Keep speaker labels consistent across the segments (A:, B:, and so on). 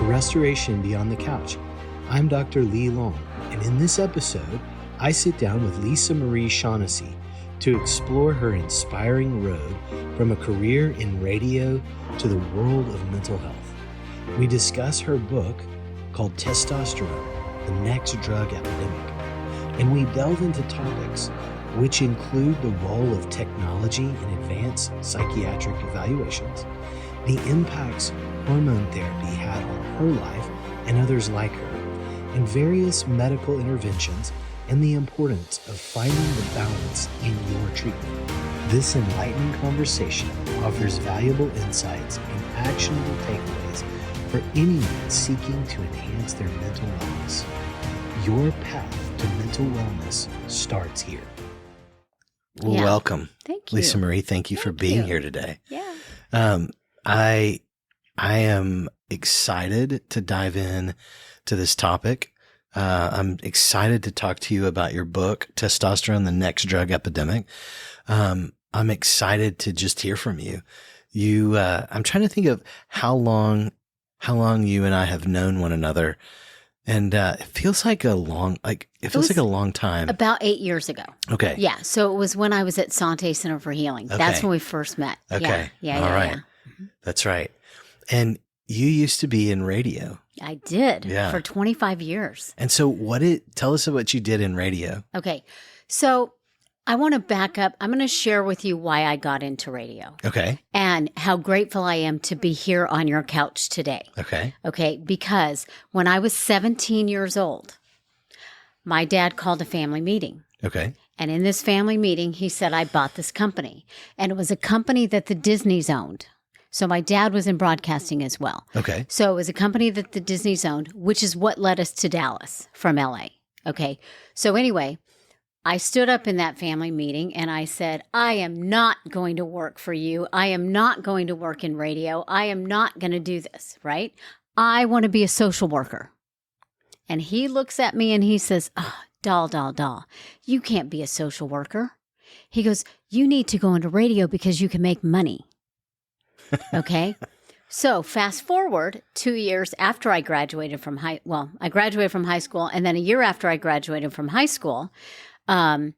A: to Restoration Beyond the Couch. I'm Dr. Lee Long, and in this episode, I sit down with Lisa Marie Shaughnessy to explore her inspiring road from a career in radio to the world of mental health. We discuss her book called Testosterone, the Next Drug Epidemic, and we delve into topics which include the role of technology in advanced psychiatric evaluations, the impacts hormone therapy had on her life and others like her, and various medical interventions and the importance of finding the balance in your treatment. This enlightening conversation offers valuable insights and actionable takeaways for anyone seeking to enhance their mental wellness. Your path to mental wellness starts here.
B: Yeah.
A: Welcome.
B: Thank you.
A: Lisa Marie, thank you for being here today.
B: Yeah.
A: I am excited to dive in to this topic. I'm excited to talk to you about your book, Testosterone, the Next Drug Epidemic. I'm excited to just hear from you. I'm trying to think of how long you and I have known one another. And it feels like a long time.
B: About 8 years ago.
A: Okay.
B: Yeah. So it was when I was at Sante Center for Healing.
A: Okay.
B: That's when we first met.
A: Okay.
B: Yeah.
A: All right.
B: Yeah.
A: That's right. And you used to be in radio.
B: I did.
A: Yeah.
B: For 25 years.
A: And so tell us what you did in radio.
B: Okay. So I want to back up. I'm going to share with you why I got into radio.
A: Okay.
B: And how grateful I am to be here on your couch today.
A: Okay.
B: Okay. Because when I was 17 years old, my dad called a family meeting.
A: Okay.
B: And in this family meeting, he said, I bought this company. And it was a company that the Disneys owned. So my dad was in broadcasting as well.
A: Okay.
B: So it was a company that the Disneys owned, which is what led us to Dallas from LA. Okay. So anyway, I stood up in that family meeting and I said, I am not going to work for you. I am not going to work in radio. I am not going to do this, right? I want to be a social worker. And he looks at me and he says, doll, you can't be a social worker. He goes, you need to go into radio because you can make money. Okay. So fast forward 2 years after I graduated from I graduated from high school. And then a year after I graduated from high school, I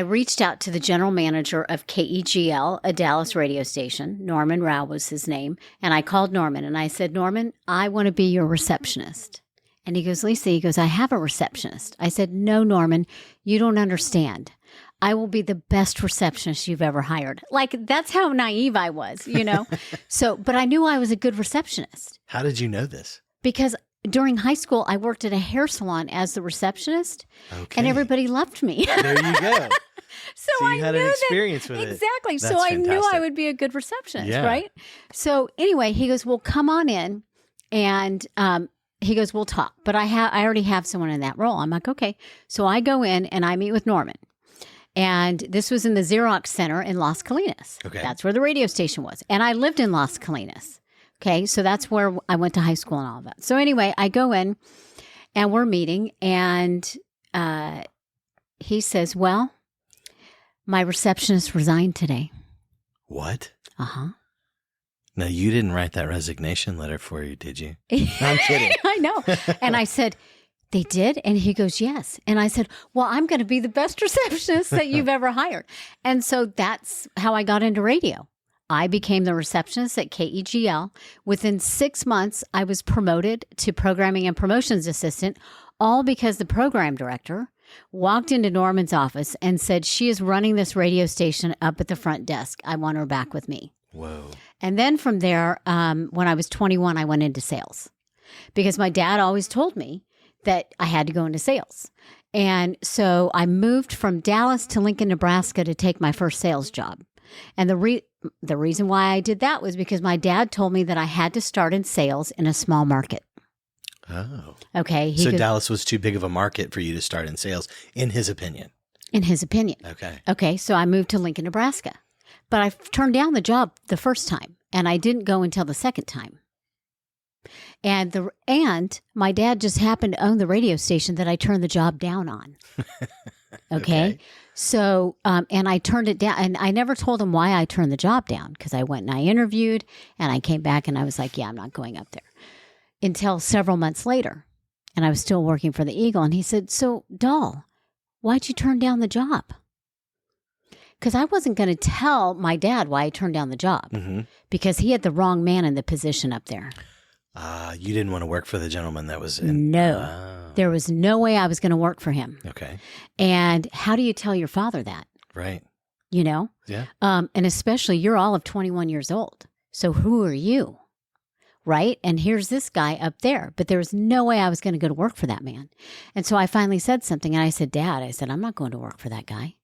B: reached out to the general manager of KEGL, a Dallas radio station. Norman Rao was his name. And I called Norman and I said, Norman, I want to be your receptionist. And he goes, Lisa, I have a receptionist. I said, no, Norman, you don't understand. I will be the best receptionist you've ever hired. Like, that's how naive I was, but I knew I was a good receptionist.
A: How did you know this?
B: Because during high school, I worked at a hair salon as the receptionist, and everybody loved me.
A: There you go.
B: So
A: you had an experience with it.
B: Exactly.
A: That's
B: so I knew
A: fantastic.
B: I would be a good receptionist, right? So anyway, he goes, well, come on in. And he goes, we'll talk. But I already have someone in that role. I'm like, okay. So I go in and I meet with Norman. And this was in the Xerox Center in Las Colinas.
A: Okay.
B: That's where the radio station was. And I lived in Las Colinas. Okay. So that's where I went to high school and all that. So anyway, I go in and we're meeting and he says, well, my receptionist resigned today.
A: What?
B: Uh-huh.
A: No, you didn't write that resignation letter for you, did you? I'm kidding.
B: I know. And I said, they did? And he goes, yes. And I said, well, I'm going to be the best receptionist that you've ever hired. And so that's how I got into radio. I became the receptionist at KEGL. Within 6 months, I was promoted to programming and promotions assistant, all because the program director walked into Norman's office and said, she is running this radio station up at the front desk. I want her back with me.
A: Whoa.
B: And then from there, when I was 21, I went into sales because my dad always told me that I had to go into sales. And so I moved from Dallas to Lincoln, Nebraska to take my first sales job. And the reason why I did that was because my dad told me that I had to start in sales in a small market.
A: Oh.
B: Okay.
A: So Dallas was too big of a market for you to start in sales, in his opinion.
B: In his opinion.
A: Okay.
B: Okay. So I moved to Lincoln, Nebraska. But I turned down the job the first time, and I didn't go until the second time. And my dad just happened to own the radio station that I turned the job down on. Okay. So, and I turned it down, and I never told him why I turned the job down, because I went and I interviewed and I came back and I was like, yeah, I'm not going up there. until several months later. And I was still working for the Eagle. And he said, so, doll, why'd you turn down the job? Because I wasn't going to tell my dad why I turned down the job because he had the wrong man in the position up there.
A: You didn't want to work for the gentleman that was in.
B: No, there was no way I was going to work for him.
A: Okay.
B: And how do you tell your father that?
A: Right.
B: You know?
A: Yeah.
B: And especially you're all of 21 years old. So who are you? Right? And here's this guy up there. But there was no way I was going to go to work for that man. And so I finally said something. And I said, Dad, I said, I'm not going to work for that guy.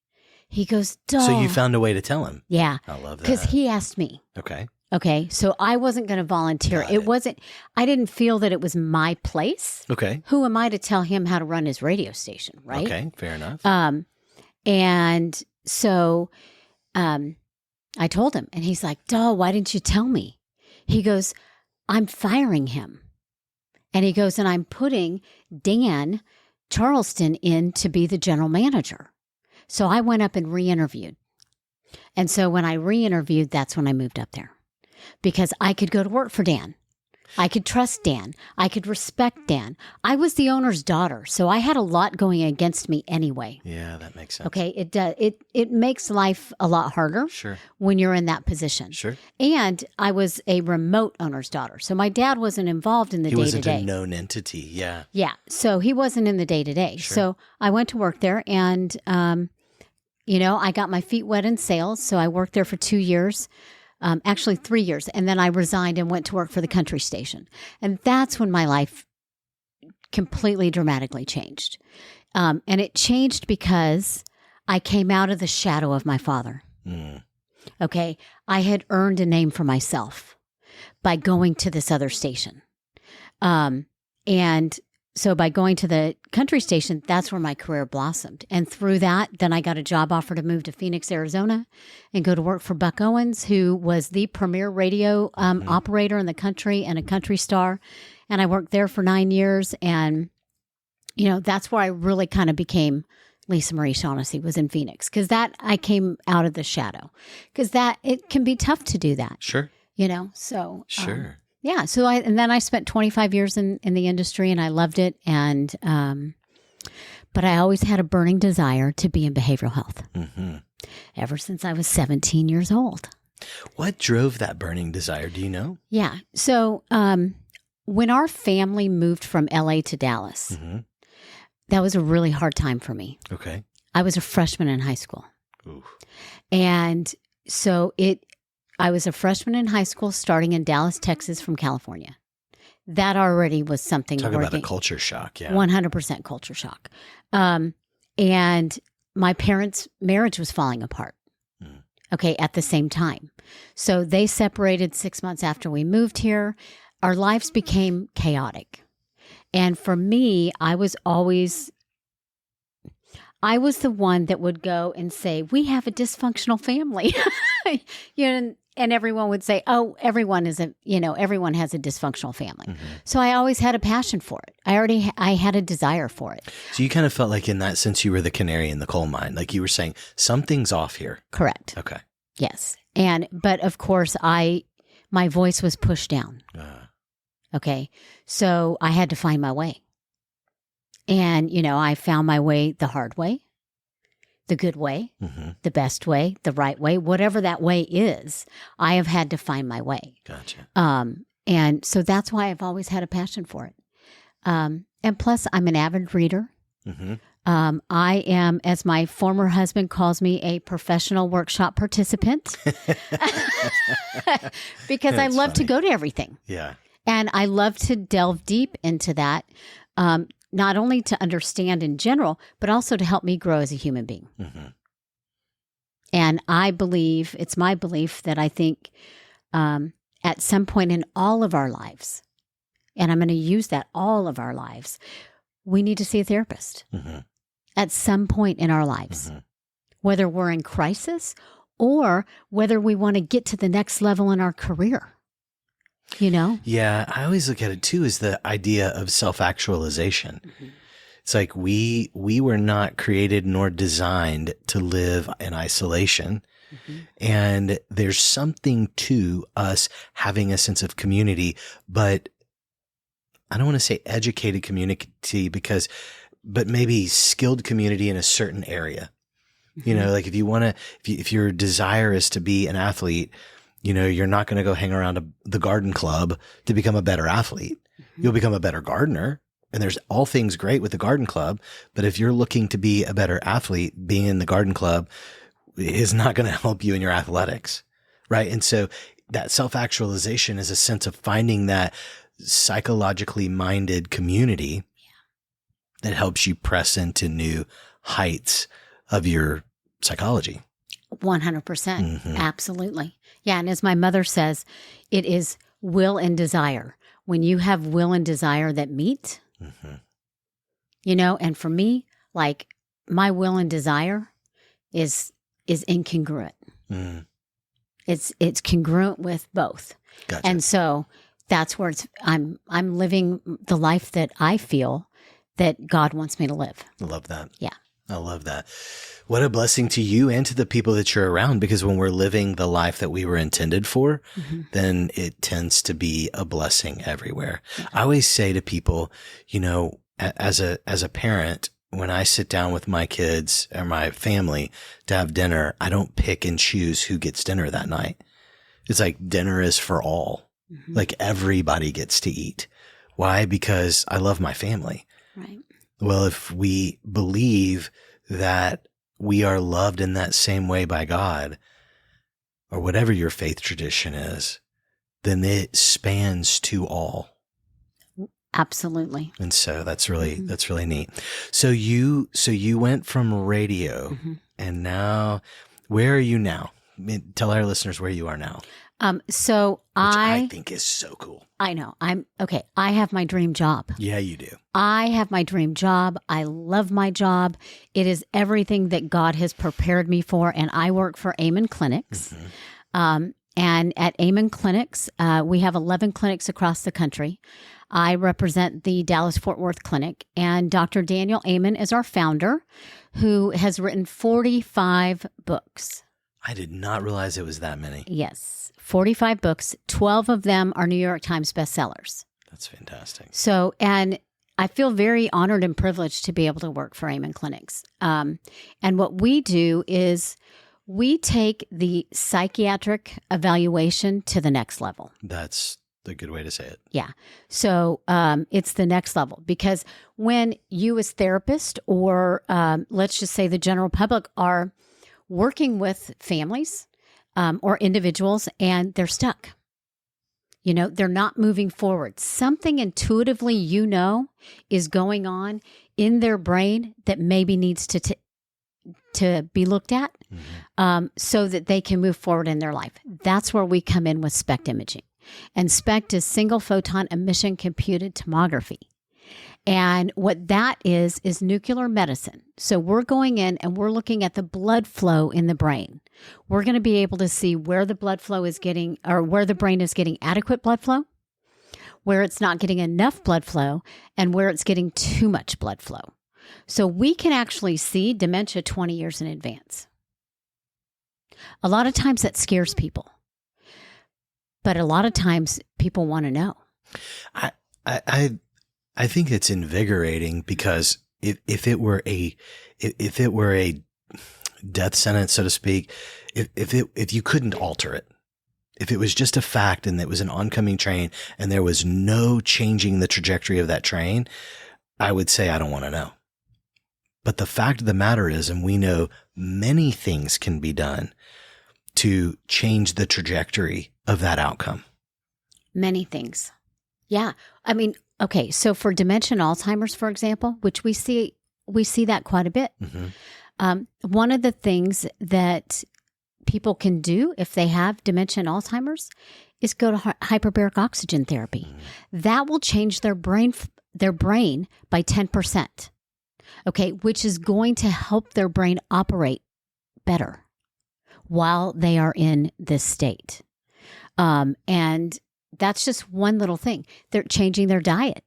B: He goes, duh.
A: So you found a way to tell him.
B: Yeah.
A: I love that.
B: Because he asked me.
A: Okay.
B: Okay. So I wasn't going to volunteer. I didn't feel that it was my place.
A: Okay.
B: Who am I to tell him how to run his radio station? Right.
A: Okay. Fair enough.
B: And so I told him, and he's like, duh, why didn't you tell me? He goes, I'm firing him. And he goes, and I'm putting Dan Charleston in to be the general manager. So I went up and re-interviewed. And so when I re-interviewed, that's when I moved up there because I could go to work for Dan. I could trust Dan. I could respect Dan. I was the owner's daughter, so I had a lot going against me anyway.
A: Yeah, that makes sense.
B: Okay, it does. It makes life a lot harder when you're in that position.
A: Sure.
B: And I was a remote owner's daughter, so my dad wasn't involved in the day-to-day.
A: He wasn't a known entity, yeah.
B: Yeah, so he wasn't in the day-to-day.
A: Sure.
B: So I went to work there, and, I got my feet wet in sales, so I worked there for 2 years. Actually 3 years. And then I resigned and went to work for the country station. And that's when my life completely dramatically changed. And it changed because I came out of the shadow of my father. Okay. I had earned a name for myself by going to this other station. And so by going to the country station, that's where my career blossomed. And through that, then I got a job offer to move to Phoenix, Arizona and go to work for Buck Owens, who was the premier radio operator in the country and a country star. And I worked there for 9 years. And, that's where I really kind of became Lisa Marie Shaughnessy, was in Phoenix. Because I came out of the shadow. Because it can be tough to do that.
A: Sure.
B: So.
A: Sure.
B: Yeah. So then I spent 25 years in the industry and I loved it. And, but I always had a burning desire to be in behavioral health ever since I was 17 years old.
A: What drove that burning desire? Do you know?
B: Yeah. So, when our family moved from LA to Dallas, that was a really hard time for me.
A: Okay.
B: I was a freshman in high school.
A: Oof.
B: And so I was a freshman in high school starting in Dallas, Texas from California. That already was something.
A: Talk about a culture shock. Yeah.
B: 100% culture shock. And my parents' marriage was falling apart. Okay. At the same time. So they separated 6 months after we moved here. Our lives became chaotic. And for me, I was the one that would go and say, we have a dysfunctional family. And everyone would say, oh, everyone has a dysfunctional family. So I always had a passion for it. I had a desire for it.
A: So you kind of felt like in that sense, you were the canary in the coal mine. Like you were saying, something's off here.
B: Correct.
A: Okay.
B: Yes. But of course my voice was pushed down. Okay. So I had to find my way. And, I found my way the hard way, the good way, the best way, the right way, whatever that way is, I have had to find my way.
A: Gotcha.
B: And so that's why I've always had a passion for it. And plus, I'm an avid reader. I am, as my former husband calls me, a professional workshop participant because I love to go to everything.
A: Yeah.
B: And I love to delve deep into that. Not only to understand in general, but also to help me grow as a human being. And it's my belief that I think at some point in all of our lives, and I'm going to use that all of our lives, we need to see a therapist at some point in our lives, whether we're in crisis or whether we want to get to the next level in our career.
A: Yeah, I always look at it too as the idea of self-actualization. It's like we were not created nor designed to live in isolation. And there's something to us having a sense of community, but I don't want to say educated community but maybe skilled community in a certain area. You know, like if your desire is to be an athlete, you know, you're not going to go hang around the garden club to become a better athlete. You'll become a better gardener. And there's all things great with the garden club. But if you're looking to be a better athlete, being in the garden club is not going to help you in your athletics. Right. And so that self-actualization is a sense of finding that psychologically minded community that helps you press into new heights of your psychology.
B: 100%. Absolutely. Yeah. And as my mother says, it is will and desire. When you have will and desire that meet, you know, and for me, like my will and desire is incongruent. It's congruent with both.
A: Gotcha.
B: And so that's where I'm living the life that I feel that God wants me to live.
A: I love that.
B: Yeah.
A: I love that. What a blessing to you and to the people that you're around, because when we're living the life that we were intended for, then it tends to be a blessing everywhere. I always say to people, you know, as a parent, when I sit down with my kids or my family to have dinner, I don't pick and choose who gets dinner that night. It's like dinner is for all. Like everybody gets to eat. Why? Because I love my family.
B: Right.
A: Well, if we believe that we are loved in that same way by God, or whatever your faith tradition is, then it spans to all.
B: Absolutely.
A: And so that's really neat. So you went from radio and now, where are you now? I mean, tell our listeners where you are now.
B: So
A: Which I think is so cool.
B: I know. I have my dream job.
A: Yeah, you do.
B: I have my dream job. I love my job. It is everything that God has prepared me for. And I work for Amen Clinics. And at Amen Clinics, we have 11 clinics across the country. I represent the Dallas-Fort Worth Clinic. And Dr. Daniel Amen is our founder, who has written 45 books.
A: I did not realize it was that many.
B: Yes, 45 books. 12 of them are New York Times bestsellers.
A: That's fantastic.
B: So, and I feel very honored and privileged to be able to work for Amen Clinics. And what we do is we take the psychiatric evaluation to the next level.
A: That's the good way to say it.
B: Yeah. So it's the next level, because when you as therapist or let's just say the general public are working with families or individuals and they're stuck. You know, they're not moving forward. Something intuitively, you know, is going on in their brain that maybe needs to be looked at so that they can move forward in their life. That's where we come in with SPECT imaging. And SPECT is single photon emission computed tomography. And what that is nuclear medicine. So we're going in and we're looking at the blood flow in the brain. We're going to be able to see where the blood flow is getting, or where the brain is getting adequate blood flow, where it's not getting enough blood flow, and where it's getting too much blood flow. So we can actually see dementia 20 years in advance. A lot of times that scares people. But a lot of times people want to know.
A: I think it's invigorating, because if it were a death sentence, so to speak, if you couldn't alter it, if it was just a fact and it was an oncoming train and there was no changing the trajectory of that train, I would say I don't want to know. But the fact of the matter is, and we know many things can be done to change the trajectory of that outcome. Many
B: things. Yeah. I mean, okay. So for dementia and Alzheimer's, for example, which we see that quite a bit. One of the things that people can do if they have dementia and Alzheimer's is go to hyperbaric oxygen therapy. That will change their brain by 10%. Okay. Which is going to help their brain operate better while they are in this state. And that's just one little thing. They're changing their diet.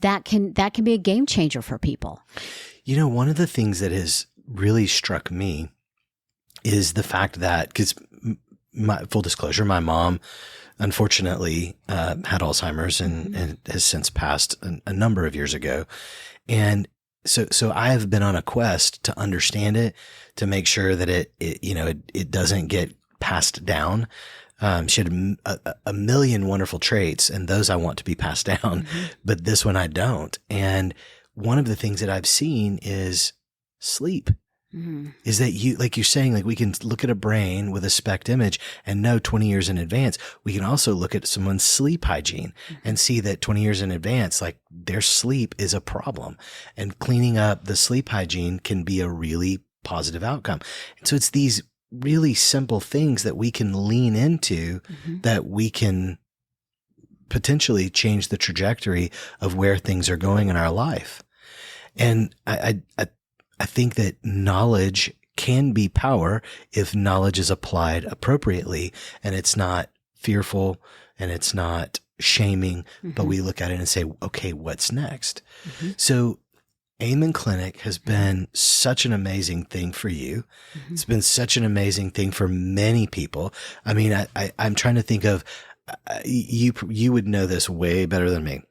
B: That can be a game changer for people.
A: You know, one of the things that has really struck me is the fact that, because full disclosure, my mom unfortunately had Alzheimer's and has since passed a number of years ago. And so I have been on a quest to understand it, to make sure that it doesn't get passed down. She had a million wonderful traits, and those I want to be passed down, but this one I don't. And one of the things that I've seen is sleep. Is that like you're saying, like we can look at a brain with a SPECT image and know 20 years in advance. We can also look at someone's sleep hygiene and see that 20 years in advance, like their sleep is a problem, and cleaning up the sleep hygiene can be a really positive outcome. And so it's these really simple things that we can lean into that we can potentially change the trajectory of where things are going in our life. And I think that knowledge can be power if knowledge is applied appropriately, and it's not fearful and it's not shaming, but we look at it and say, okay, what's next? So Amen Clinic has been such an amazing thing for you. It's been such an amazing thing for many people. I mean, I'm trying to think of, you would know this way better than me.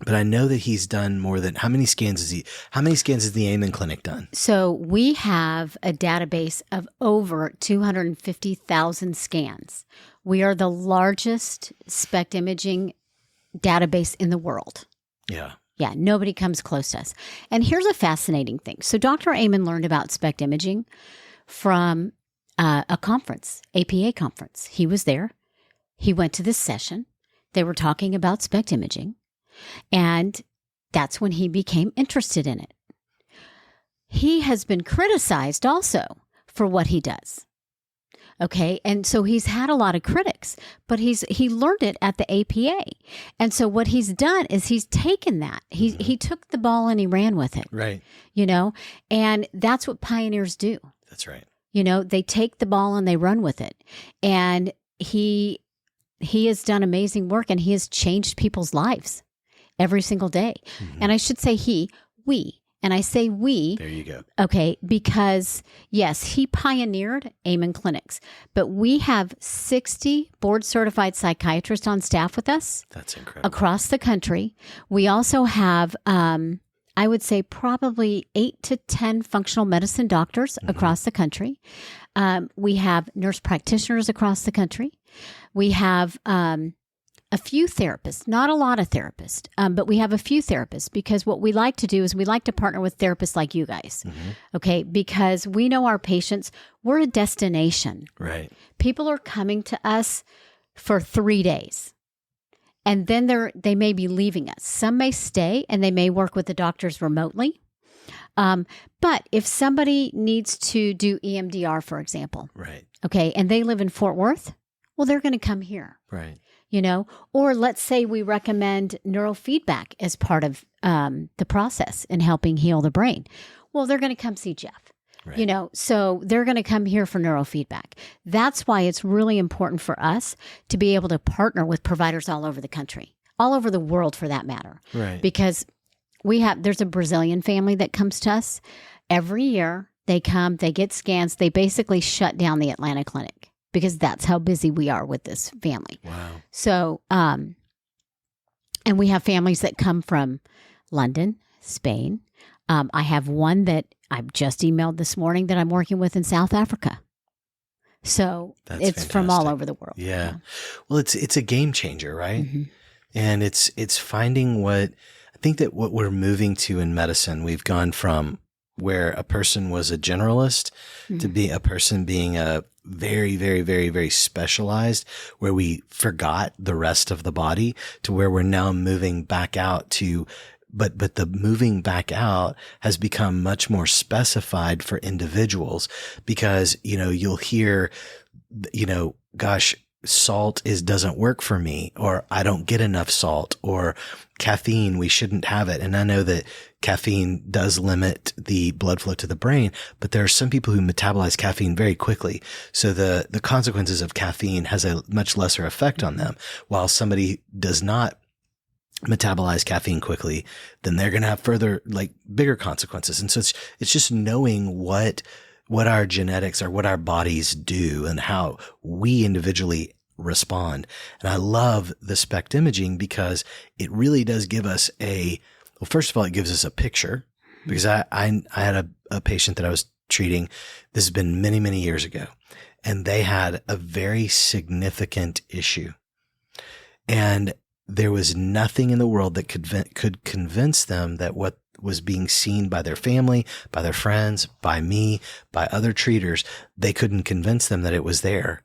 A: But I know that he's done more than, how many scans has the Amen Clinic done?
B: So we have a database of over 250,000 scans. We are the largest SPECT imaging database in the world.
A: Yeah.
B: Yeah, nobody comes close to us. And here's a fascinating thing. So Dr. Amen learned about SPECT imaging from a conference, APA conference. He was there. He went to this session. They were talking about SPECT imaging. And that's when he became interested in it. He has been criticized also for what he does. Okay. And so he's had a lot of critics, but he learned it at the APA. And so what he's done is he's taken that. He took the ball and he ran with it.
A: Right.
B: And that's what pioneers do.
A: That's right.
B: They take the ball and they run with it. And he has done amazing work, and he has changed people's lives every single day. And I should say we. And I say we.
A: There you go.
B: Okay, because yes, he pioneered Amen Clinics, but we have 60 board-certified psychiatrists on staff with us.
A: That's incredible.
B: Across the country. We also have, I would say, probably 8 to 10 functional medicine doctors across the country. We have nurse practitioners across the country. We have a few therapists, not a lot of therapists, but we have a few therapists, because what we like to do is we like to partner with therapists like you guys, okay? Because we know our patients, we're a destination.
A: Right.
B: People are coming to us for 3 days, and then they may be leaving us. Some may stay, and they may work with the doctors remotely. But if somebody needs to do EMDR, for example,
A: right,
B: okay, and they live in Fort Worth, well, they're going to come here.
A: Right.
B: Or let's say we recommend neurofeedback as part of the process in helping heal the brain. Well, they're going to come see Jeff,
A: right.
B: So they're going to come here for neurofeedback. That's why it's really important for us to be able to partner with providers all over the country, all over the world for that matter.
A: Right.
B: Because there's a Brazilian family that comes to us every year. They come, they get scans, they basically shut down the Atlanta clinic, because that's how busy we are with this family.
A: Wow.
B: So, and we have families that come from London, Spain. I have one that I've just emailed this morning that I'm working with in South Africa. So it's
A: fantastic.
B: From all over the world.
A: Yeah. Well, it's a game changer, right? And it's finding what we're moving to in medicine. We've gone from where a person was a generalist to be a person being a very, very, very, very specialized, where we forgot the rest of the body, to where we're now moving back out to, but the moving back out has become much more specified for individuals, because, you'll hear, gosh, salt doesn't work for me, or I don't get enough salt, or caffeine, we shouldn't have it. And I know that caffeine does limit the blood flow to the brain, but there are some people who metabolize caffeine very quickly. So the consequences of caffeine has a much lesser effect on them. While somebody does not metabolize caffeine quickly, then they're going to have further, bigger consequences. And so it's just knowing what our genetics or what our bodies do, and how we individually respond. And I love the SPECT imaging because it really does give us well, first of all, it gives us a picture, because I had a patient that I was treating. This has been many, many years ago, and they had a very significant issue. And there was nothing in the world that could convince them that what was being seen by their family, by their friends, by me, by other treaters, they couldn't convince them that it was there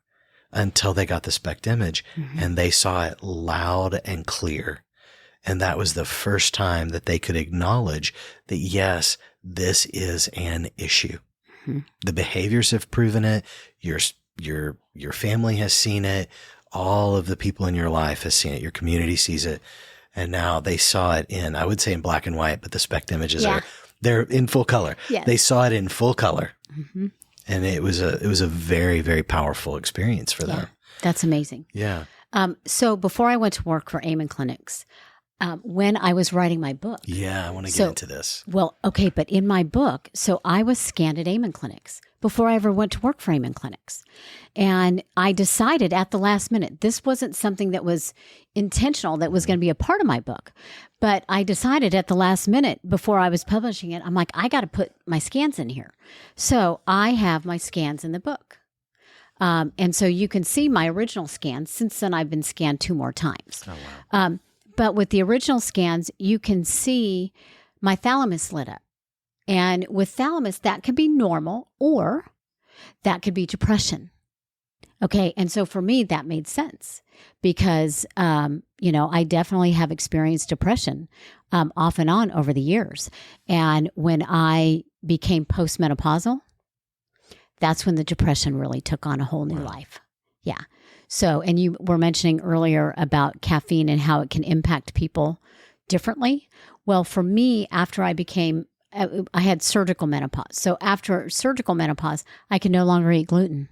A: until they got the SPECT image, and they saw it loud and clear. And that was the first time that they could acknowledge that, yes, this is an issue. The behaviors have proven it. Your family has seen it. All of the people in your life has seen it. Your community sees it. And now they saw it I would say in black and white, but the SPECT images they're in full color. Yes. They saw it in full color. And it was a very, very powerful experience for them.
B: That's amazing.
A: Yeah.
B: So before I went to work for Amen Clinics, when I was writing my book.
A: Yeah, I want to get into this.
B: Well, okay, but in my book, so I was scanned at Amen Clinics before I ever went to work for Amen Clinics. And I decided at the last minute, this wasn't something that was intentional, that was going to be a part of my book. But I decided at the last minute before I was publishing it, I'm like, I got to put my scans in here. So I have my scans in the book. And so you can see my original scans. Since then, I've been scanned 2 more times.
A: Oh, wow.
B: But with the original scans, you can see my thalamus lit up. And with thalamus, that could be normal or that could be depression. Okay. And so for me, that made sense because, I definitely have experienced depression off and on over the years. And when I became postmenopausal, that's when the depression really took on a whole new life. Yeah. So, and you were mentioning earlier about caffeine and how it can impact people differently. Well, for me, after I had surgical menopause. So after surgical menopause, I could no longer eat gluten.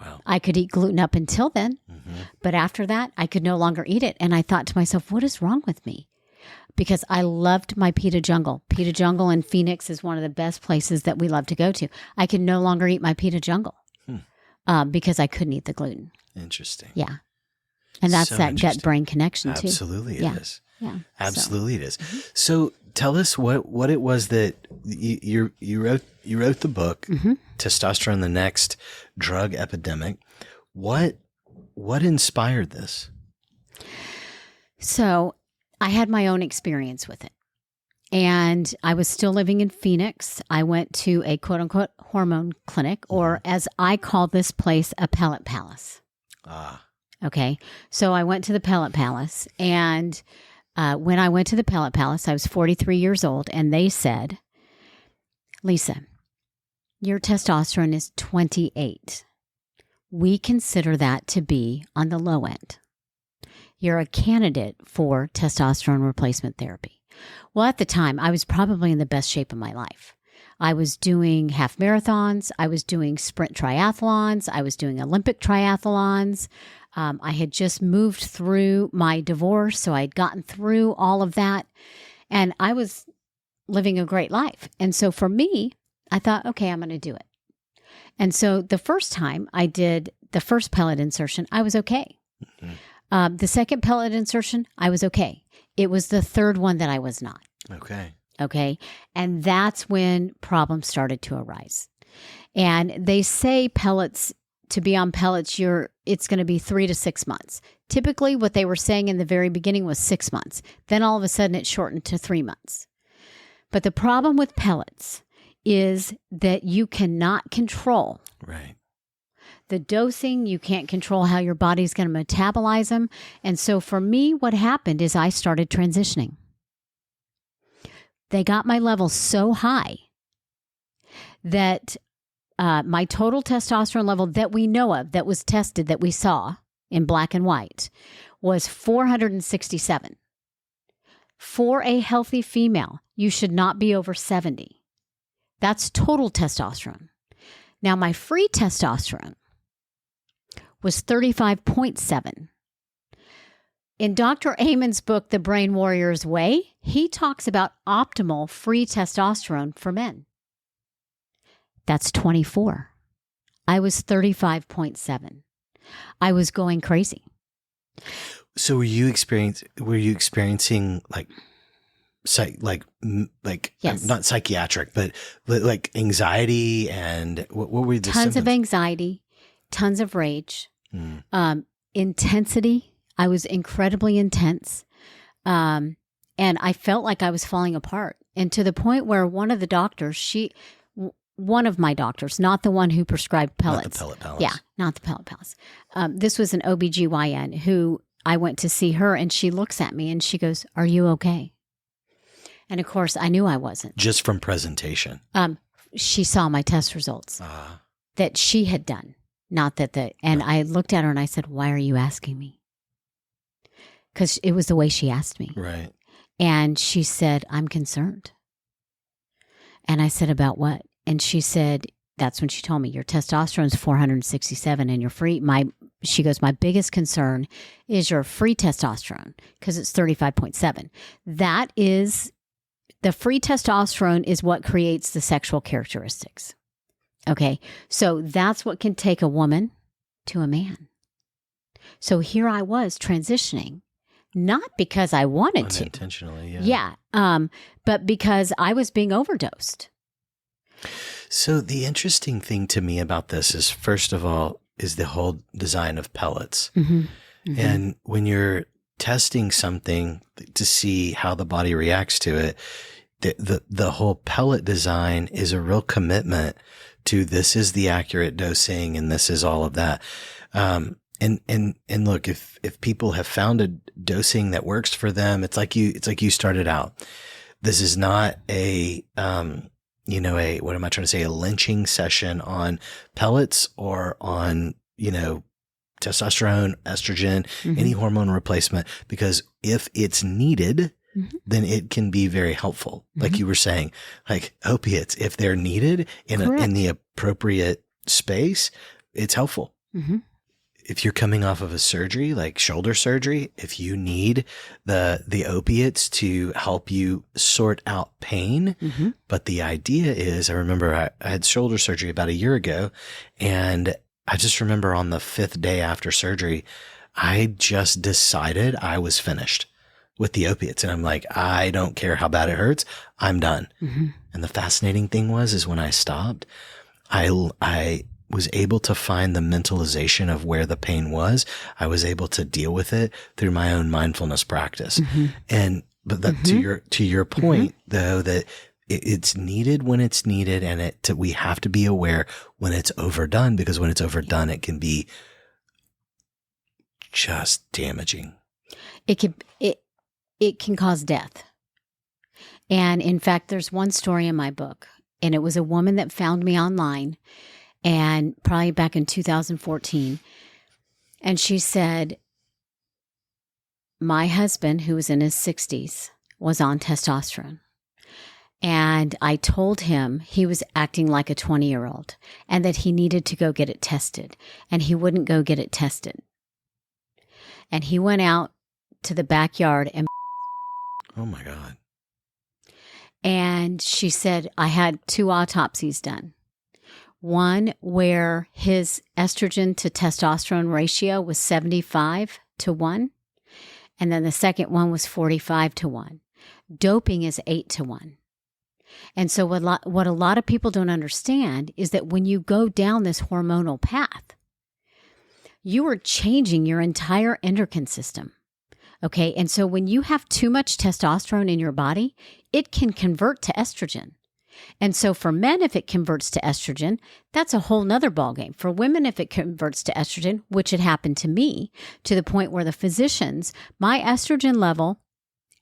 A: Wow.
B: I could eat gluten up until then, but after that, I could no longer eat it. And I thought to myself, what is wrong with me? Because I loved my Pita Jungle. Pita Jungle in Phoenix is one of the best places that we love to go to. I could no longer eat my Pita Jungle. Because I couldn't eat the gluten.
A: Interesting.
B: Yeah. And that's that gut-brain connection too.
A: Absolutely it is.
B: Yeah.
A: Absolutely it is. So tell us what it was that you wrote the book, Testosterone, the Next Drug Epidemic. What inspired this?
B: So I had my own experience with it. And I was still living in Phoenix. I went to a quote unquote hormone clinic, or as I call this place, a pellet palace. Okay. So I went to the pellet palace, and when I went to the pellet palace, I was 43 years old, and they said, Lisa, your testosterone is 28. We consider that to be on the low end. You're a candidate for testosterone replacement therapy. Well, at the time, I was probably in the best shape of my life. I was doing half marathons. I was doing sprint triathlons. I was doing Olympic triathlons. I had just moved through my divorce, so I had gotten through all of that. And I was living a great life. And so for me, I thought, okay, I'm going to do it. And so the first time I did the first pellet insertion, I was okay. The second pellet insertion, I was okay. It was the third one that I was not. Okay. And that's when problems started to arise. And they say to be on pellets, it's going to be 3 to 6 months. Typically, what they were saying in the very beginning was 6 months. Then all of a sudden it shortened to 3 months. But the problem with pellets is that you cannot control.
A: Right.
B: The dosing, you can't control how your body's going to metabolize them. And so for me, what happened is I started transitioning. They got my levels so high that my total testosterone level that we know of, that was tested, that we saw in black and white, was 467. For a healthy female, you should not be over 70. That's total testosterone. Now, my free testosterone was 35.7. In Dr. Amen's book, The Brain Warrior's Way, he talks about optimal free testosterone for men. That's 24. I was 35.7. I was going crazy.
A: So were you experiencing like
B: Yes.
A: not psychiatric, but like anxiety, and what were the
B: Tons of
A: symptoms?
B: anxiety, tons of rage,
A: Mm.
B: intensity. I was incredibly intense. And I felt like I was falling apart. And to the point where one of the doctors, one of my doctors, not the one who prescribed pellets.
A: Not the pellet palace.
B: Yeah, not the pellet palace. This was an OBGYN who I went to see her, and she looks at me and she goes, "Are you okay?" And of course, I knew I wasn't.
A: Just from presentation.
B: She saw my test results
A: Ah.
B: that she had done, not that and I looked at her and I said, "Why are you asking me?" Because it was the way she asked me.
A: Right.
B: And she said, "I'm concerned." And I said, "About what?" And she said, that's when she told me, "Your testosterone is 467 and you're free." She goes, "My biggest concern is your free testosterone because it's 35.7. That is, the free testosterone is what creates the sexual characteristics." Okay. So that's what can take a woman to a man. So here I was transitioning, not because I wanted to.
A: Unintentionally, yeah.
B: Yeah. But because I was being overdosed.
A: So the interesting thing to me about this is, first of all, is the whole design of pellets.
B: Mm-hmm. Mm-hmm.
A: And when you're testing something to see how the body reacts to it, the whole pellet design is a real commitment to, this is the accurate dosing and this is all of that. And look, if people have found a dosing that works for them, it's like you started out. This is not a what am I trying to say? A lynching session on pellets or on, testosterone, estrogen, any hormone replacement, because if it's needed, then it can be very helpful. Like you were saying, like opiates, if they're needed in the appropriate space, it's helpful.
B: Mm-hmm.
A: If you're coming off of a surgery, like shoulder surgery, if you need the opiates to help you sort out pain.
B: Mm-hmm.
A: But the idea is, I remember I had shoulder surgery about a year ago, and I just remember on the 5th day after surgery, I just decided I was finished with the opiates. And I'm like, I don't care how bad it hurts. I'm done.
B: Mm-hmm.
A: And the fascinating thing is when I stopped, I was able to find the mentalization of where the pain was. I was able to deal with it through my own mindfulness practice. But that, to your point though, that it's needed when it's needed, and we have to be aware when it's overdone, because when it's overdone, it can be just damaging.
B: It can cause death. And in fact, there's one story in my book, and it was a woman that found me online, and probably back in 2014. And she said, my husband, who was in his 60s, was on testosterone. And I told him he was acting like a 20-year-old and that he needed to go get it tested. And he wouldn't go get it tested. And he went out to the backyard and...
A: Oh my God.
B: And she said, I had 2 autopsies done. One where his estrogen to testosterone ratio was 75-1. And then the second one was 45-1. Doping is 8-1. And so what a lot of people don't understand is that when you go down this hormonal path, you are changing your entire endocrine system. Okay. And so when you have too much testosterone in your body, it can convert to estrogen. And so for men, if it converts to estrogen, that's a whole nother ballgame. For women, if it converts to estrogen, which had happened to me, to the point where the physicians, my estrogen level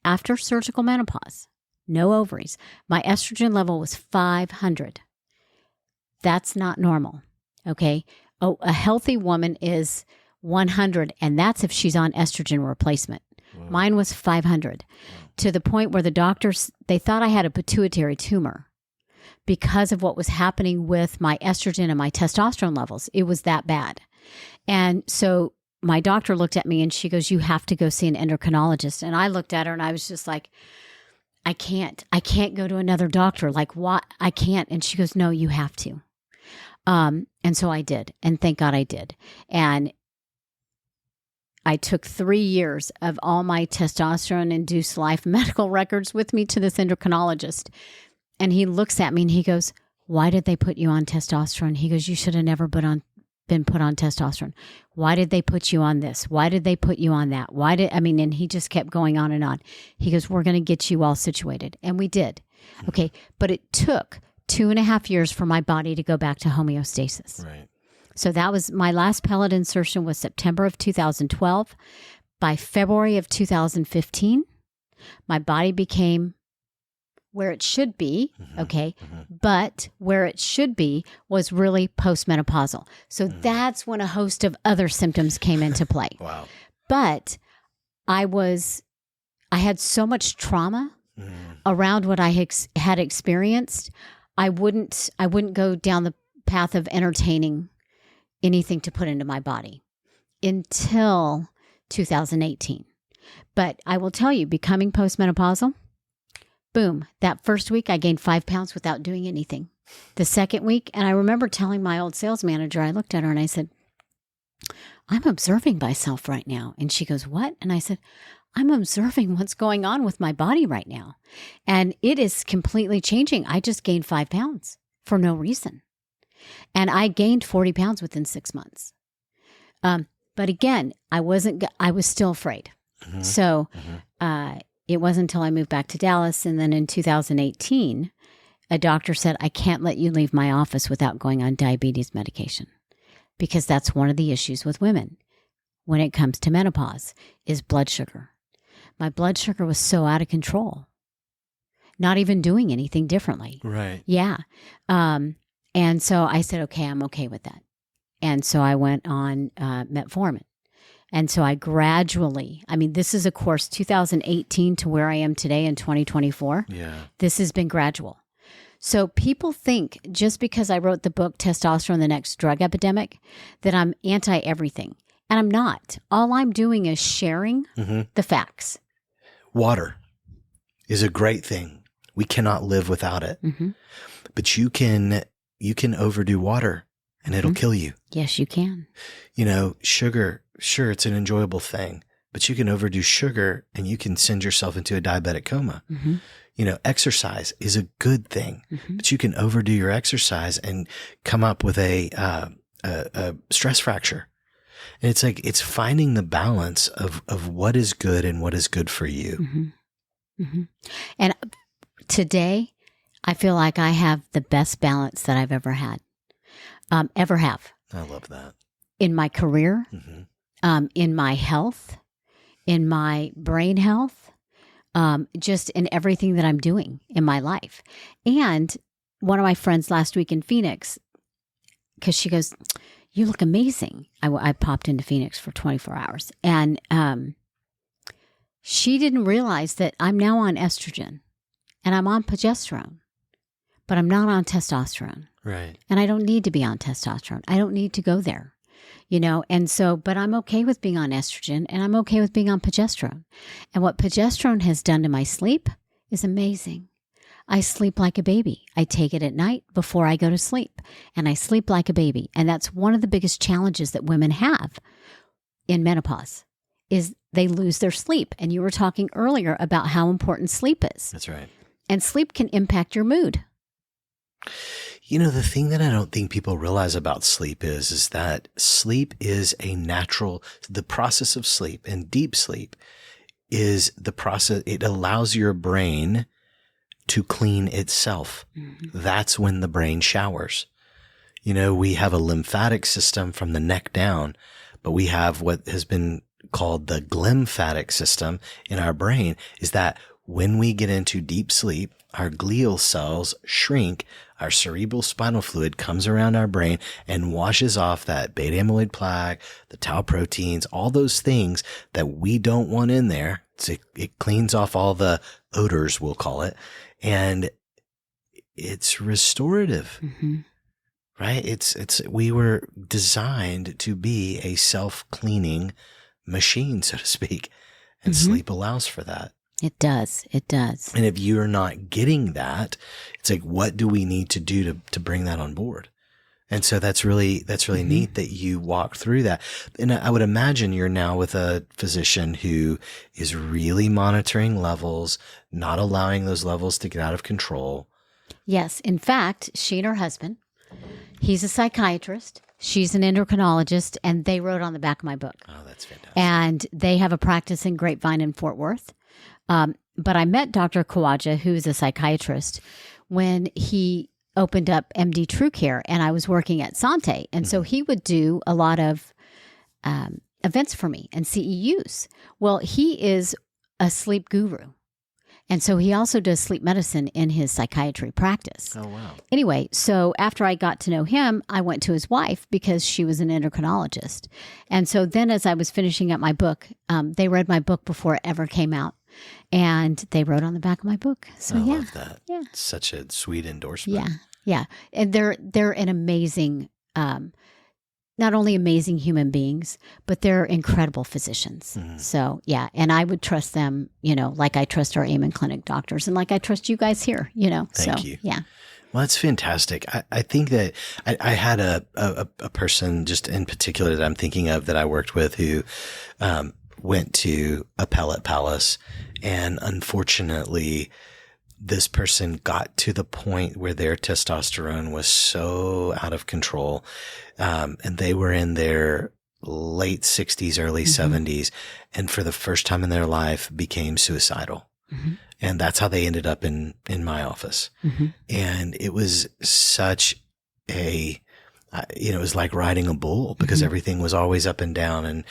B: after surgical menopause, no ovaries, my estrogen level was 500. That's not normal. Okay. Oh, a healthy woman is 100, and that's if she's on estrogen replacement. Whoa. Mine was 500, to the point where the doctors, they thought I had a pituitary tumor because of what was happening with my estrogen and my testosterone levels. It was that bad. And so my doctor looked at me and she goes, you have to go see an endocrinologist. And I looked at her and I was just like, I can't go to another doctor. Like, what? I can't. And she goes, no, you have to. And so I did. And thank God I did. And I took 3 years of all my testosterone-induced life medical records with me to this endocrinologist. And he looks at me and he goes, why did they put you on testosterone? He goes, you should have never been put on testosterone. Why did they put you on this? Why did they put you on that? And he just kept going on and on. He goes, we're going to get you all situated. And we did. Okay. But it took 2.5 years for my body to go back to homeostasis.
A: Right.
B: So that was my last pellet insertion was September of 2012. By February of 2015, my body became where it should be, okay? But where it should be was really postmenopausal. So that's when a host of other symptoms came into play.
A: Wow.
B: But I had so much trauma around what I had experienced. I wouldn't go down the path of entertaining anything to put into my body until 2018. But I will tell you, becoming postmenopausal, boom, that first week I gained 5 pounds without doing anything. The second week, and I remember telling my old sales manager, I looked at her and I said, I'm observing myself right now. And she goes, what? And I said, I'm observing what's going on with my body right now. And it is completely changing. I just gained 5 pounds for no reason. And I gained 40 pounds within 6 months. But again, I was still afraid. So it wasn't until I moved back to Dallas. And then in 2018, a doctor said, I can't let you leave my office without going on diabetes medication. Because that's one of the issues with women when it comes to menopause is blood sugar. My blood sugar was so out of control, not even doing anything differently.
A: Right.
B: Yeah. And so I said, okay, I'm okay with that. And so I went on metformin. And so I gradually, this is, of course, 2018 to where I am today in 2024.
A: Yeah.
B: This has been gradual. So people think just because I wrote the book, Testosterone, the Next Drug Epidemic, that I'm anti-everything. And I'm not. All I'm doing is sharing the facts.
A: Water is a great thing. We cannot live without it. But you can overdo water and it'll kill you.
B: Yes, you can.
A: Sugar, sure, it's an enjoyable thing, but you can overdo sugar and you can send yourself into a diabetic coma. Exercise is a good thing, but you can overdo your exercise and come up with a stress fracture. And it's finding the balance of what is good and what is good for you.
B: And today, I feel like I have the best balance that I've ever had, ever have.
A: I love that.
B: In my career, in my health, in my brain health, just in everything that I'm doing in my life. And one of my friends last week in Phoenix, because she goes, you look amazing. I popped into Phoenix for 24 hours. And she didn't realize that I'm now on estrogen and I'm on progesterone, but I'm not on testosterone.
A: Right.
B: And I don't need to be on testosterone. I don't need to go there, and so, but I'm okay with being on estrogen and I'm okay with being on progesterone. And what progesterone has done to my sleep is amazing. I sleep like a baby. I take it at night before I go to sleep and I sleep like a baby. And that's one of the biggest challenges that women have in menopause is they lose their sleep. And you were talking earlier about how important sleep is.
A: That's right. And
B: sleep can impact your mood.
A: The thing that I don't think people realize about sleep is that sleep is the process of sleep, and deep sleep is the process. It allows your brain to clean itself. That's when the brain showers. We have a lymphatic system from the neck down, but we have what has been called the glymphatic system in our brain, is that when we get into deep sleep, our glial cells shrink, our cerebral spinal fluid comes around our brain and washes off that beta amyloid plaque, the tau proteins, all those things that we don't want in there. It cleans off all the odors, we'll call it. And it's restorative, right? We were designed to be a self-cleaning machine, so to speak. And sleep allows for that.
B: It does. It does.
A: And if you're not getting that, it's like, what do we need to do to bring that on board? And so that's really neat that you walked through that. And I would imagine you're now with a physician who is really monitoring levels, not allowing those levels to get out of control.
B: Yes. In fact, she and her husband, he's a psychiatrist. She's an endocrinologist, and they wrote on the back of my book.
A: Oh, that's fantastic.
B: And they have a practice in Grapevine in Fort Worth. But I met Dr. Kawaja, who's a psychiatrist, when he opened up MD True Care, and I was working at Sante. And so he would do a lot of events for me and CEUs. Well, he is a sleep guru. And so he also does sleep medicine in his psychiatry practice.
A: Oh, wow.
B: Anyway, so after I got to know him, I went to his wife because she was an endocrinologist. And so then as I was finishing up my book, they read my book before it ever came out. And they wrote on the back of my book. So
A: I
B: yeah.
A: love that.
B: Yeah.
A: It's such a sweet endorsement.
B: Yeah. Yeah. And they're an amazing, not only amazing human beings, but they're incredible physicians. Mm-hmm. So yeah. And I would trust them, like I trust our Amen Clinic doctors and like I trust you guys here,
A: Thank you.
B: Yeah.
A: Well, that's fantastic. I think that I had a person just in particular that I'm thinking of that I worked with who, went to a pellet palace, and unfortunately this person got to the point where their testosterone was so out of control. And they were in their late 60s, early 70s, and for the first time in their life became suicidal. Mm-hmm. And that's how they ended up in my office. Mm-hmm. And it was such it was like riding a bull because everything was always up and down. And,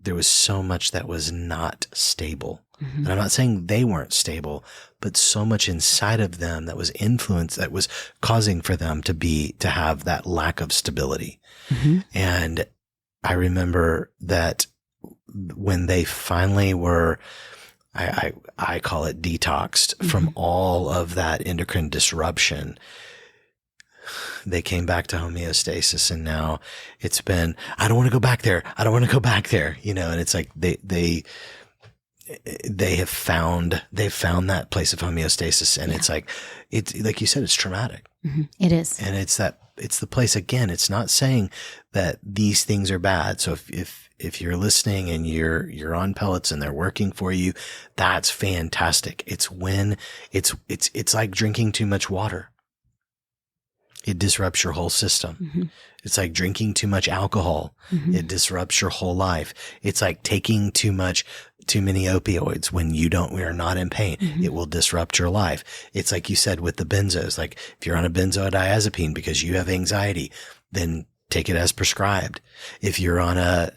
A: there was so much that was not stable. Mm-hmm. And I'm not saying they weren't stable, but so much inside of them that was influence that was causing for them to have that lack of stability. Mm-hmm. And I remember that when they finally were, I call it detoxed from all of that endocrine disruption, they came back to homeostasis, and now it's been, I don't want to go back there. I don't want to go back there, and it's like they've found that place of homeostasis, and it's like you said, it's traumatic.
B: Mm-hmm. It is.
A: And it's the place again. It's not saying that these things are bad. So if you're listening and you're on pellets and they're working for you, that's fantastic. It's when it's like drinking too much water. It disrupts your whole system. Mm-hmm. It's like drinking too much alcohol. Mm-hmm. It disrupts your whole life. It's like taking too many opioids when you're not in pain. Mm-hmm. It will disrupt your life. It's like you said with the benzos, like if you're on a benzodiazepine because you have anxiety, then take it as prescribed. If you're on a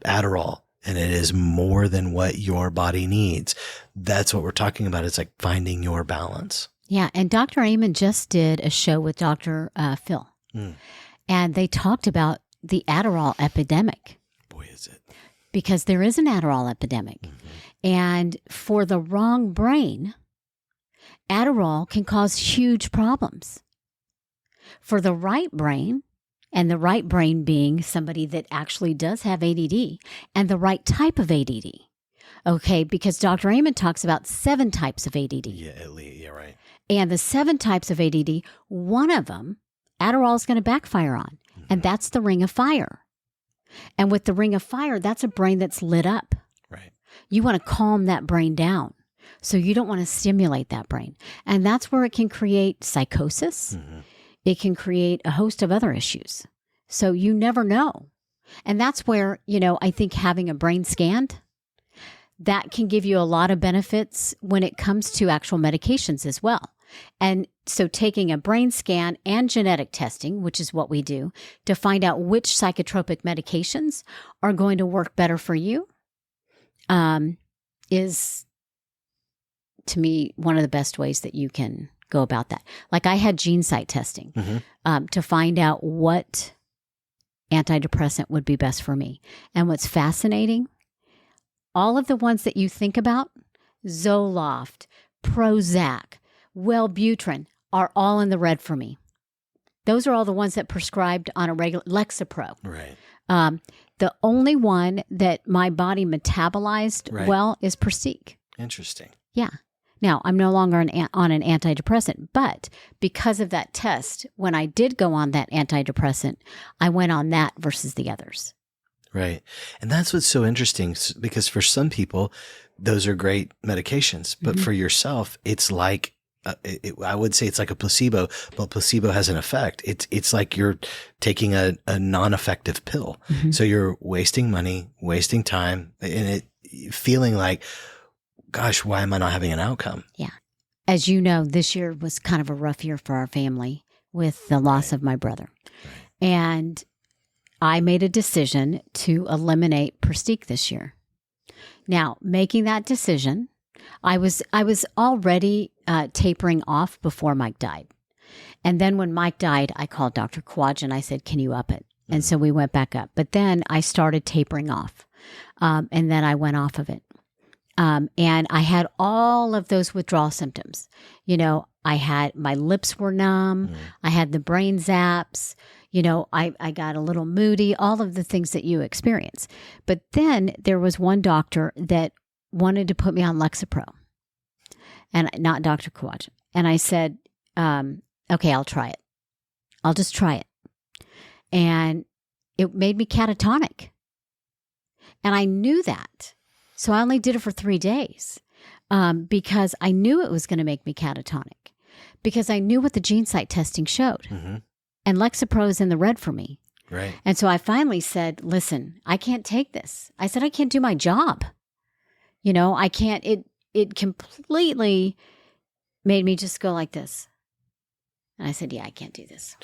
A: Adderall and it is more than what your body needs, that's what we're talking about. It's like finding your balance.
B: Yeah, and Dr. Amen just did a show with Dr. Phil, and they talked about the Adderall epidemic.
A: Boy, is it.
B: Because there is an Adderall epidemic. Mm-hmm. And for the wrong brain, Adderall can cause huge problems. For the right brain, and the right brain being somebody that actually does have ADD, and the right type of ADD. Okay, because Dr. Amen talks about 7 types of ADD.
A: Yeah, right. And
B: the 7 types of ADD, one of them, Adderall is going to backfire on, and that's the ring of fire. And with the ring of fire, that's a brain that's lit up.
A: Right.
B: You want to calm that brain down. So you don't want to stimulate that brain. And that's where it can create psychosis. Mm-hmm. It can create a host of other issues. So you never know. And that's where, I think having a brain scanned, that can give you a lot of benefits when it comes to actual medications as well. And so taking a brain scan and genetic testing, which is what we do, to find out which psychotropic medications are going to work better for you, is, to me, one of the best ways that you can go about that. Like I had gene site testing to find out what antidepressant would be best for me. And what's fascinating, all of the ones that you think about, Zoloft, Prozac, Wellbutrin, are all in the red for me. Those are all the ones that prescribed on a regular, Lexapro.
A: Right.
B: The only one that my body metabolized well is Prozac.
A: Interesting.
B: Yeah. Now, I'm no longer on an antidepressant, but because of that test, when I did go on that antidepressant, I went on that versus the others.
A: Right. And that's what's so interesting, because for some people, those are great medications, but for yourself, it's like, I would say it's like a placebo, but placebo has an effect. It's like you're taking a non-effective pill. So you're wasting money, wasting time, and feeling like, gosh, why am I not having an outcome?
B: Yeah. As you know, this year was kind of a rough year for our family with the loss of my brother. Right. And I made a decision to eliminate Prestique this year. Now, making that decision, I was already tapering off before Mike died. And then when Mike died, I called Dr. Kawadja. I said, can you up it? And so we went back up. But then I started tapering off. And then I went off of it. And I had all of those withdrawal symptoms. You know, my lips were numb. I had the brain zaps. You know, I got a little moody, all of the things that you experience. But then there was one doctor that wanted to put me on Lexapro, and not Dr. Kawadja. And I said, okay, I'll try it. I'll just try it. And it made me catatonic. And I knew that. So I only did it for 3 days because I knew it was going to make me catatonic, because I knew what the gene site testing showed. And Lexapro is in the red for me.
A: Right.
B: And so I finally said, listen, I can't take this. I said, I can't do my job. You know, I can't. It completely made me just go like this. And I said, yeah, I can't do this.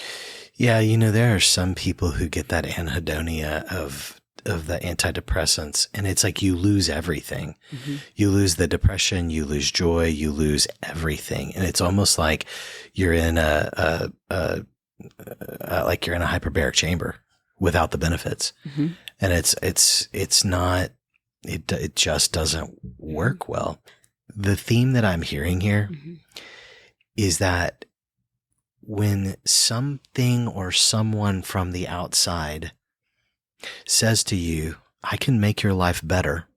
A: Yeah. You know, there are some people who get that anhedonia of the antidepressants, and it's like you lose everything. You lose the depression, you lose joy, you lose everything. And it's almost like you're in like you're in a hyperbaric chamber without the benefits. And it's not, it just doesn't work well. The theme that I'm hearing here is that when something or someone from the outside says to you, I can make your life better,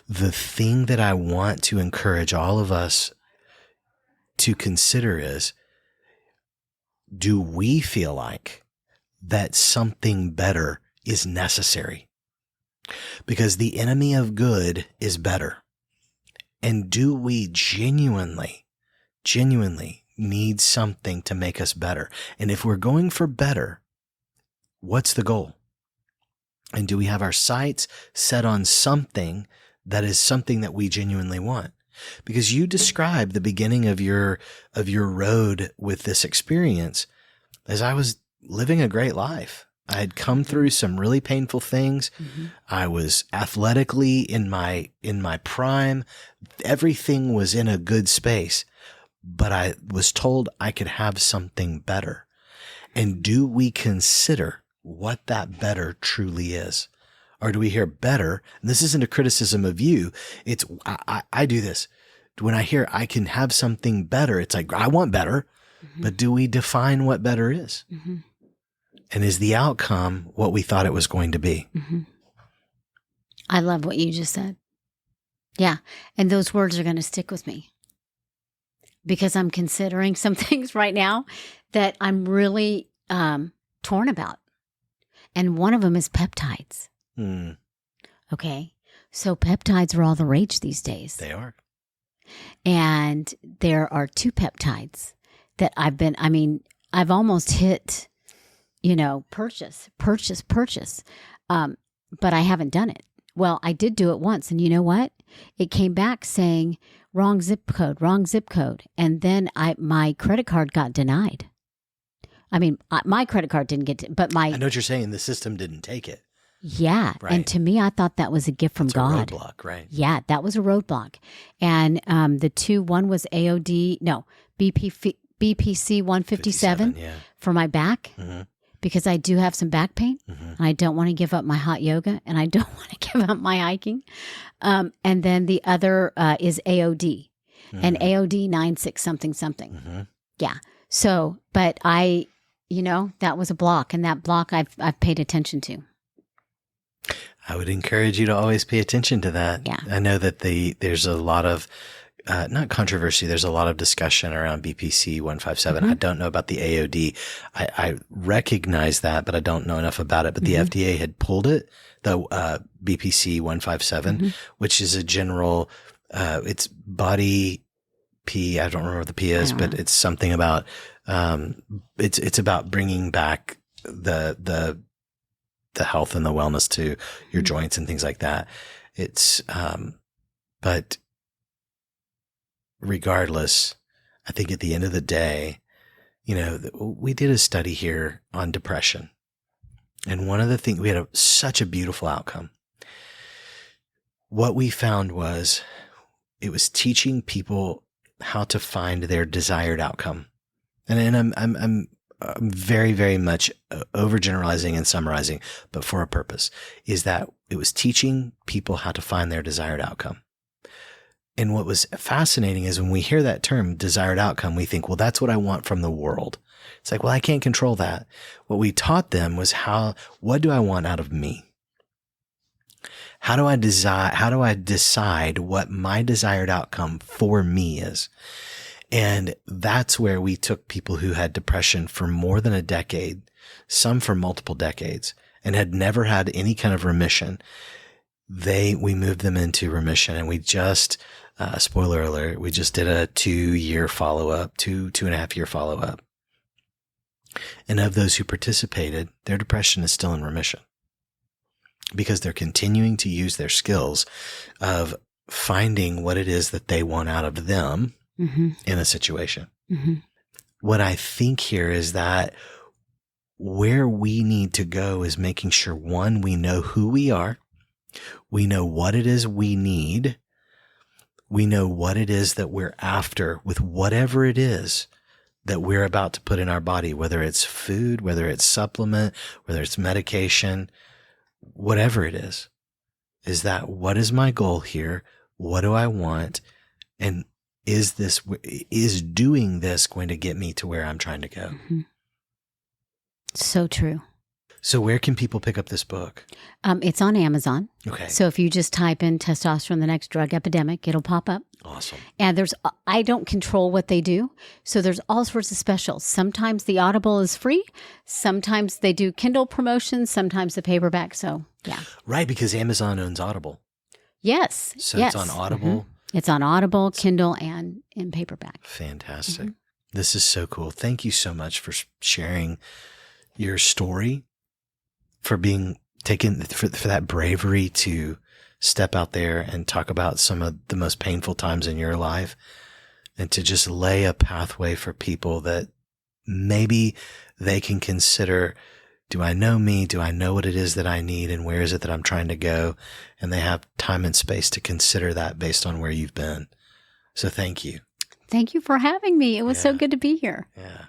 A: the thing that I want to encourage all of us to consider is, do we feel like that something better is necessary? Because the enemy of good is better. And do we genuinely need something to make us better? And if we're going for better, what's the goal? And do we have our sights set on something that is something that we genuinely want? Because you described the beginning of your road with this experience as I was living a great life. I had come through some really painful things. I was athletically in my prime. Everything was in a good space, but I was told I could have something better. And do we consider what that better truly is? Or do we hear better? And this isn't a criticism of you. It's, I do this. When I hear I can have something better, it's like, I want better, but do we define what better is? And is the outcome what we thought it was going to be?
B: I love what you just said. Yeah. And those words are going to stick with me, because I'm considering some things right now that I'm really torn about. And one of them is peptides. Okay. So peptides are all the rage these days.
A: They are.
B: And there are 2 peptides that I've almost hit, purchase. But I haven't done it. Well, I did do it once. And you know what? It came back saying wrong zip code. And then my credit card got denied. I mean, my credit card didn't get, but I
A: know what you're saying. The system didn't take it.
B: Yeah. Right. And to me, I thought that was a gift from God.
A: A roadblock, right?
B: Yeah, that was a roadblock. And the 2, one was BPC 157 for my back, because I do have some back pain. And I don't want to give up my hot yoga, and I don't want to give up my hiking. And then the other is AOD, and AOD 96 something. Yeah. So, but that was a block, and that block I've paid attention to.
A: I would encourage you to always pay attention to that.
B: Yeah.
A: I know that there's a lot of
C: not controversy. There's a lot of discussion around BPC 157. I don't know about the AOD. I recognize that, but I don't know enough about it. But the FDA had pulled it, the BPC 157, which is a general, it's body P. I don't remember what the P is, but it's something about, it's about bringing back the health and the wellness to your joints and things like that. It's, but regardless, I think at the end of the day, you know, we did a study here on depression. And one of the things, we had such a beautiful outcome. What we found was it was teaching people how to find their desired outcome. And I'm very, very much overgeneralizing and summarizing, but for a purpose, is that it was teaching people how to find their desired outcome. And what was fascinating is when we hear that term, desired outcome, we think, well, that's what I want from the world. It's like, well, I can't control that. What we taught them was what do I want out of me? How do I decide what my desired outcome for me is? And that's where we took people who had depression for more than a decade, some for multiple decades, and had never had any kind of remission. We moved them into remission, and we just, spoiler alert, we just did a 2-year follow-up, 2.5-year follow-up. And of those who participated, their depression is still in remission because they're continuing to use their skills of finding what it is that they want out of them in a situation. What I think here is that where we need to go is making sure, one, we know who we are. We know what it is we need. We know what it is that we're after with whatever it is that we're about to put in our body, whether it's food, whether it's supplement, whether it's medication, whatever it is that what is my goal here? What do I want? And is doing this going to get me to where I'm trying to go?
B: So true.
C: So where can people pick up this book?
B: It's on Amazon.
C: Okay.
B: So if you just type in Testosterone, the Next Drug Epidemic, it'll pop up.
C: Awesome.
B: And I don't control what they do. So there's all sorts of specials. Sometimes the Audible is free. Sometimes they do Kindle promotions. Sometimes the paperback. So yeah.
C: Right. Because Amazon owns Audible.
B: Yes.
C: So
B: yes.
C: It's on Audible.
B: It's on Audible, Kindle, and in paperback.
C: Fantastic. This is so cool. Thank you so much for sharing your story, for being taken, for that bravery to step out there and talk about some of the most painful times in your life, and to just lay a pathway for people that maybe they can consider, do I know me? Do I know what it is that I need? And where is it that I'm trying to go? And they have time and space to consider that based on where you've been. So thank you.
B: Thank you for having me. It was so good to be here.
C: Yeah.